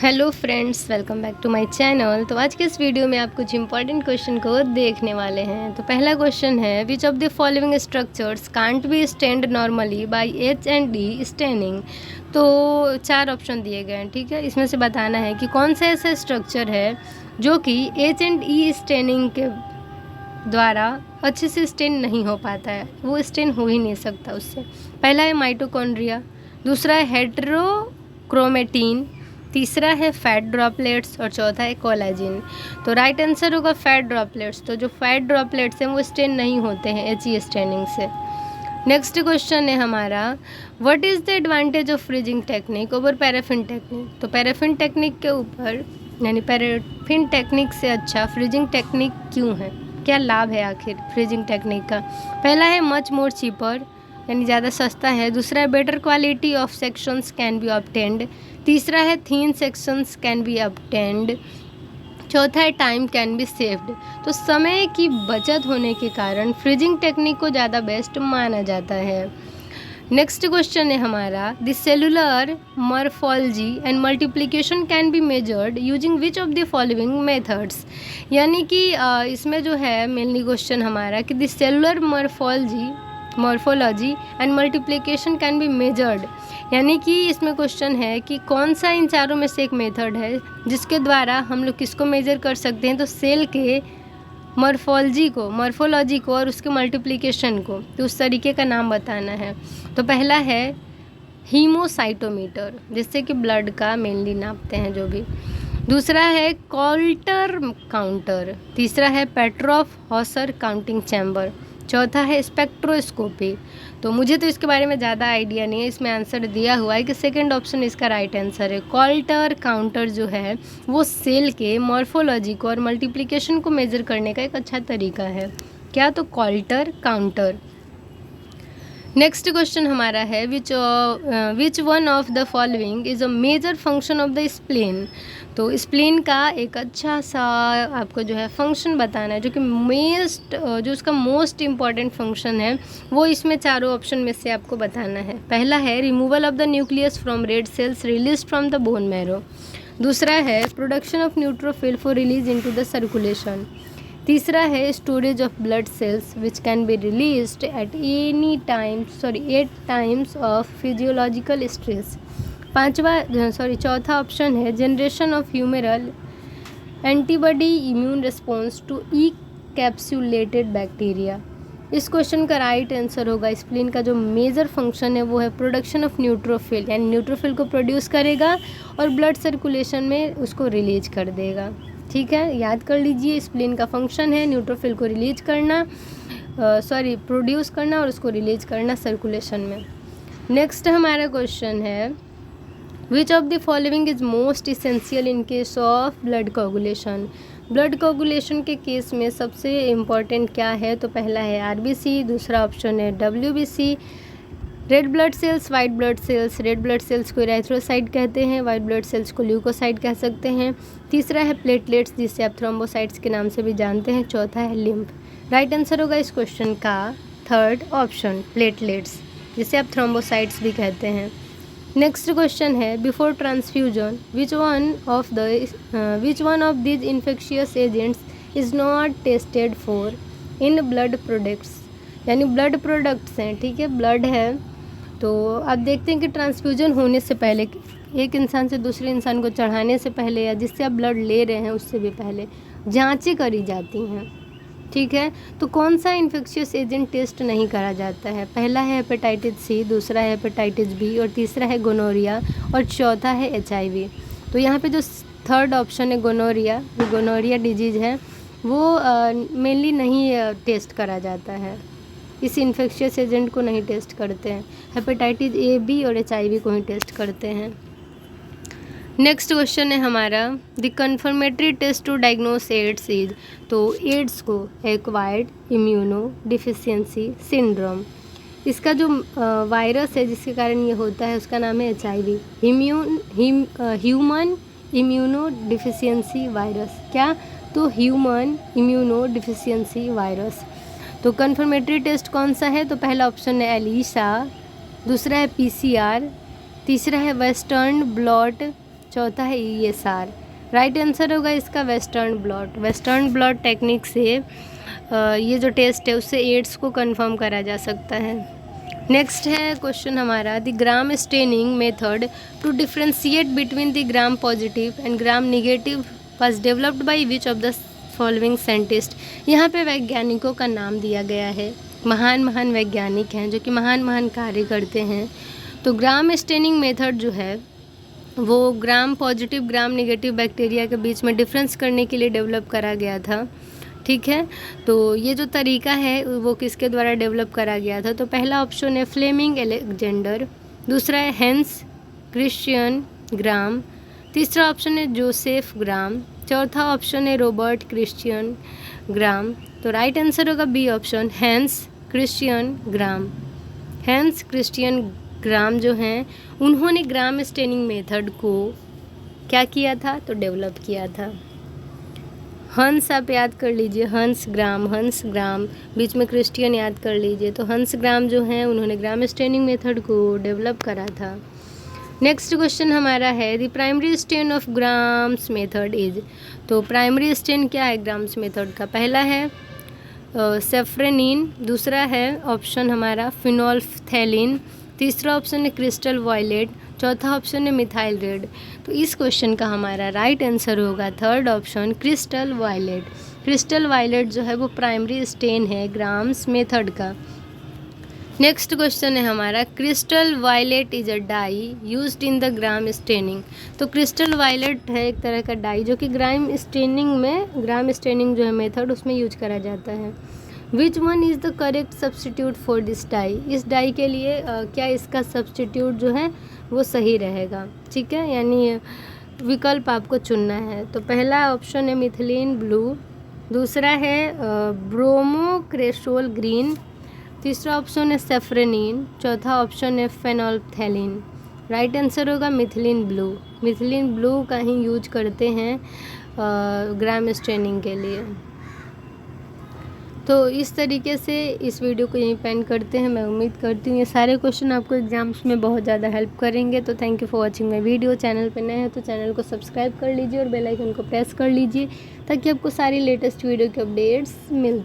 Hello friends, welcome back to my channel. तो आज के इस वीडियो में आप कुछ इंपॉर्टेंट क्वेश्चन को देखने वाले हैं। तो पहला क्वेश्चन है, विच of the following structures can't be stand normally by H and D standing. तो 4 ऑप्शन दिए गए हैं, ठीक है। इसमें से बताना है कि कौन सा ऐसा स्ट्रक्चर है जो कि एच एंड ई स्टैंडिंग के द्वारा अच्छे से स्टैंड नहीं हो पाता है, वो स्टैंड हो ही नहीं सकता उससे। पहला है माइटोकॉन्ड्रिया, दूसरा है हेटेरोक्रोमेटिन, तीसरा है फैट ड्रॉपलेट्स और चौथा है कोलेजिन। तो राइट आंसर होगा फैट ड्रॉपलेट्स। तो जो फैट ड्रॉपलेट्स हैं वो स्टेन नहीं होते हैं एच ई स्टेनिंग से। नेक्स्ट क्वेश्चन है हमारा, what is the advantage of freezing technique over paraffin technique. तो पैराफिन टेक्निक के ऊपर यानी पैराफिन टेक्निक से अच्छा फ्रीजिंग टेक्निक क्यों है, क्या लाभ है आखिर फ्रीजिंग टेक्निक का। पहला है मच मोर चीपर यानी ज़्यादा सस्ता है, दूसरा है better quality of sections can be obtained, तीसरा है थीन सेक्शंस कैन बी ऑब्टेन्ड, चौथा है टाइम कैन बी सेव्ड। तो समय की बचत होने के कारण फ्रीजिंग टेक्निक को ज़्यादा बेस्ट माना जाता है। नेक्स्ट क्वेश्चन है हमारा, the cellular morphology and multiplication can be measured using which of the following methods. यानी कि इसमें जो है मेनली क्वेश्चन हमारा कि the cellular morphology and multiplication can be measured, यानी कि इसमें क्वेश्चन है कि कौन सा इन चारों में से एक मेथड है जिसके द्वारा हम लोग किसको मेजर कर सकते हैं। तो सेल के मॉर्फोलॉजी को और उसके मल्टीप्लिकेशन को, तो उस तरीके का नाम बताना है। तो पहला है हीमोसाइटोमीटर, जिससे कि ब्लड का मेनली नापते हैं जो भी, दूसरा है कोल्टर काउंटर, तीसरा है पेट्रोफ हॉसर काउंटिंग चैम्बर, चौथा है स्पेक्ट्रोस्कोपी। तो मुझे तो इसके बारे में ज़्यादा आइडिया नहीं है, इसमें आंसर दिया हुआ है कि सेकंड ऑप्शन इसका राइट आंसर है। कोल्टर काउंटर जो है वो सेल के मॉर्फोलॉजी को और मल्टीप्लिकेशन को मेजर करने का एक अच्छा तरीका है। क्या, तो कोल्टर काउंटर। नेक्स्ट क्वेश्चन हमारा है, which one of the following is a major function of the spleen. तो स्प्लीन का एक अच्छा सा आपको जो है फंक्शन बताना है, जो कि जो उसका मोस्ट इम्पॉर्टेंट फंक्शन है वो इसमें चारों ऑप्शन में से आपको बताना है। पहला है removal of the nucleus from red cells release from the bone marrow, दूसरा है production of neutrophil for release into the circulation, तीसरा है storage of blood cells which can be released at any time 8 times of physiological stress, चौथा option है generation of humoral antibody immune response to encapsulated bacteria. इस question का right answer होगा, spleen का जो major function है वो है प्रोडक्शन ऑफ न्यूट्रोफिल, यानी न्यूट्रोफिल को प्रोड्यूस करेगा और ब्लड सर्कुलेशन में उसको रिलीज कर देगा। ठीक है, याद कर लीजिए, स्प्लीन का फंक्शन है न्यूट्रोफिल को रिलीज करना, प्रोड्यूस करना और उसको रिलीज करना सर्कुलेशन में। नेक्स्ट हमारा क्वेश्चन है, विच of the following is most essential in case of blood coagulation. Blood coagulation के केस में सबसे इम्पॉर्टेंट क्या है। तो पहला है आरबीसी, दूसरा ऑप्शन है WBC, red blood cells, white blood cells. Red blood cells को इरेथ्रोसाइट कहते हैं, वाइट ब्लड सेल्स को ल्यूकोसाइट कह सकते हैं, तीसरा है प्लेटलेट्स जिसे आप थ्रोम्बोसाइट्स के नाम से भी जानते हैं, चौथा है लिम्फ। राइट आंसर होगा इस क्वेश्चन का थर्ड ऑप्शन, प्लेटलेट्स जिसे आप थ्रोम्बोसाइट्स भी कहते हैं। नेक्स्ट क्वेश्चन है, before transfusion which one of these infectious agents is not tested for in blood products, यानी ब्लड प्रोडक्ट्स हैं, ठीक है, ब्लड है। तो आप देखते हैं कि ट्रांसफ्यूजन होने से पहले, एक इंसान से दूसरे इंसान को चढ़ाने से पहले या जिससे आप ब्लड ले रहे हैं उससे भी पहले जांचें करी जाती हैं, ठीक है। तो कौन सा इन्फेक्शियस एजेंट टेस्ट नहीं करा जाता है। पहला है हेपेटाइटिस सी, दूसरा है हेपेटाइटिस बी और तीसरा है गोनोरिया और चौथा है HIV। तो यहाँ पे जो थर्ड ऑप्शन है गोनोरिया डिजीज़ है वो मेनली नहीं टेस्ट करा जाता है, इस इन्फेक्शियस एजेंट को नहीं टेस्ट करते हैं। हेपेटाइटिस A, B और HIV को ही टेस्ट करते हैं। नेक्स्ट क्वेश्चन है हमारा, the confirmatory test to diagnose AIDS is. तो एड्स को एक्वायर्ड इम्यूनो डिफिशियंसी सिंड्रोम, इसका जो वायरस है जिसके कारण ये होता है उसका नाम है HIV, human immuno deficiency virus. क्या, तो ह्यूमन इम्यूनो डिफिशियंसी वायरस। तो कन्फर्मेटरी टेस्ट कौन सा है। तो पहला ऑप्शन है एलिसा, दूसरा है PCR, तीसरा है वेस्टर्न ब्लॉट चौथा है ESR। राइट आंसर होगा इसका western blot. Western blot technique से ये जो टेस्ट है उससे एड्स को कंफर्म करा जा सकता है। नेक्स्ट है क्वेश्चन हमारा, the gram staining method to differentiate between the gram positive and gram negative was developed by which of the following scientist. यहाँ पे वैज्ञानिकों का नाम दिया गया है, महान महान वैज्ञानिक हैं जो कि महान महान कार्य करते हैं। तो ग्राम स्टेनिंग मेथड जो है वो gram positive gram negative bacteria के बीच में डिफरेंस करने के लिए डेवलप करा गया था। ठीक है, तो ये जो तरीका है वो किसके द्वारा डेवलप करा गया था? तो पहला ऑप्शन है फ्लेमिंग अलेक्जेंडर, दूसरा है हेंस क्रिश्चियन ग्राम, तीसरा ऑप्शन है जोसेफ ग्राम, चौथा ऑप्शन है रॉबर्ट क्रिश्चियन ग्राम। तो राइट आंसर होगा B option, Hans Christian Gram. Hans Christian Gram जो हैं उन्होंने ग्राम स्टेनिंग मेथड को क्या किया था? तो डेवलप किया था। हंस आप याद कर लीजिए, हंस ग्राम, बीच में क्रिश्चियन याद कर लीजिए। तो हंस ग्राम जो हैं उन्होंने ग्राम स्टेनिंग मेथड को डेवलप करा था। नेक्स्ट क्वेश्चन हमारा है, the primary stain of Gram's method is. तो प्राइमरी स्टेन क्या है ग्राम्स मेथड का? पहला है सेफ्रेनिन, दूसरा है ऑप्शन हमारा फिनोल्फथैलिन, तीसरा ऑप्शन है क्रिस्टल वायलेट, चौथा ऑप्शन है मिथाइल रेड। तो इस क्वेश्चन का हमारा राइट आंसर होगा third option, crystal violet. Crystal violet जो है वो प्राइमरी स्टेन है ग्राम्स मेथड का। नेक्स्ट क्वेश्चन है हमारा, crystal violet is a dye used in the gram staining. तो क्रिस्टल वायलेट है एक तरह का डाई जो कि ग्राम स्टेनिंग जो है मेथड उसमें यूज करा जाता है। Which one is the correct substitute for this dye. इस डाई के लिए क्या इसका सब्सटीट्यूट जो है वो सही रहेगा? ठीक है, यानी विकल्प आपको चुनना है। तो पहला ऑप्शन है मिथिलीन ब्लू, दूसरा है ब्रोमोक्रेसोल ग्रीन, तीसरा ऑप्शन है सेफ्रेनिन, चौथा ऑप्शन है फेनोल्फथैलिन। राइट आंसर होगा मिथिलीन ब्लू। मिथिलीन ब्लू का ही यूज करते हैं ग्राम स्टेनिंग के लिए। तो इस तरीके से इस वीडियो को यहीं पेंड करते हैं। मैं उम्मीद करती हूँ ये सारे क्वेश्चन आपको एग्जाम्स में बहुत ज़्यादा हेल्प करेंगे। तो thank you for watching my video. Channel पे नए हैं तो चैनल को सब्सक्राइब कर लीजिए और बेल आइकन को प्रेस कर लीजिए ताकि आपको सारी लेटेस्ट वीडियो के अपडेट्स मिलते